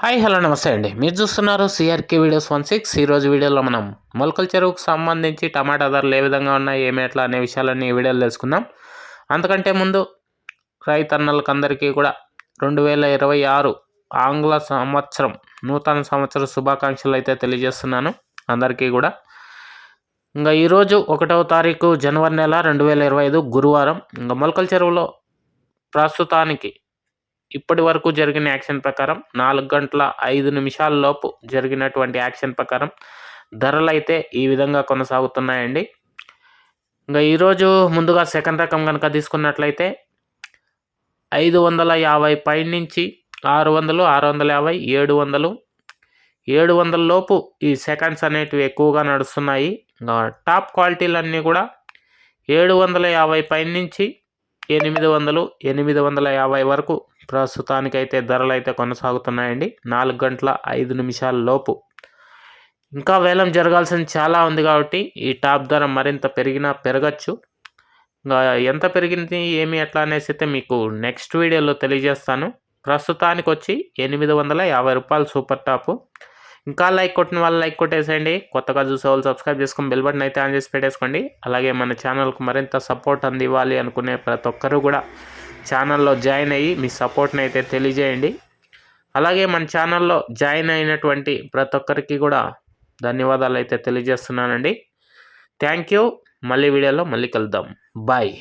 Hi hello నమస్తే అండి. మీరు చూస్తున్నారు సిఆర్కే వీడియోస్ 16. ఈరోజు వీడియోలో మనం మొలకల చెరువుకు సంబంధించి టమాటా ధరలు ఏ విధంగా ఉన్నాయి, ఏమి ఎట్లా అనే విషయాలన్నీ ఈ వీడియోలో తెలుసుకుందాం. అంతకంటే ముందు రైతన్నలకు అందరికీ కూడా 2026 ఆంగ్ల సంవత్సరం నూతన సంవత్సర శుభాకాంక్షలు అయితే తెలియజేస్తున్నాను అందరికీ కూడా. ఇంకా ఈరోజు 1వ తారీఖు జనవరి నెల 2025 గురువారం. ఇంకా మొలకల చెరువులో ప్రస్తుతానికి ఇప్పటి వరకు జరిగిన యాక్షన్ ప్రకారం 4 గంటల 5 నిమిషాల లోపు జరిగినటువంటి యాక్షన్ ప్రకారం ధరలు అయితే ఈ విధంగా కొనసాగుతున్నాయండి. ఇంకా ఈరోజు ముందుగా సెకండ్ రకం కనుక తీసుకున్నట్లయితే 550 పై నుంచి 600, 650, 700, 700 లోపు ఈ సెకండ్స్ అనేటివి ఎక్కువగా నడుస్తున్నాయి. టాప్ క్వాలిటీలన్నీ కూడా 750 పై నుంచి 800, 850 వరకు ప్రస్తుతానికైతే ధరలు అయితే కొనసాగుతున్నాయండి 4 గంటల 5 నిమిషాల లోపు. ఇంకా వేలం జరగాల్సింది చాలా ఉంది కాబట్టి ఈ టాప్ ధర మరింత పెరగచ్చు. ఇంకా ఎంత పెరిగింది ఏమి ఎట్లా అనేసి అయితే మీకు నెక్స్ట్ వీడియోలో తెలియజేస్తాను. ప్రస్తుతానికి వచ్చి 850 రూపాయలు సూపర్ టాపు. ఇంకా లైక్ కొట్టిన వాళ్ళు లైక్ కొట్టేసేయండి. కొత్తగా చూసే వాళ్ళు సబ్స్క్రైబ్ చేసుకొని బెల్ బటన్ అయితే ఆన్ చేసి పెట్టేసుకోండి. అలాగే మన ఛానల్కు మరింత సపోర్ట్ అందివ్వాలి అనుకునే ప్రతి ఒక్కరూ కూడా ఛానల్లో జాయిన్ అయ్యి మీ సపోర్ట్ని అయితే తెలియజేయండి. అలాగే మన ఛానల్లో జాయిన్ అయినటువంటి ప్రతి ఒక్కరికి కూడా ధన్యవాదాలు అయితే తెలియజేస్తున్నానండి. Thank you. మళ్ళీ వీడియోలో మళ్ళీ కలుద్దాం. బాయ్.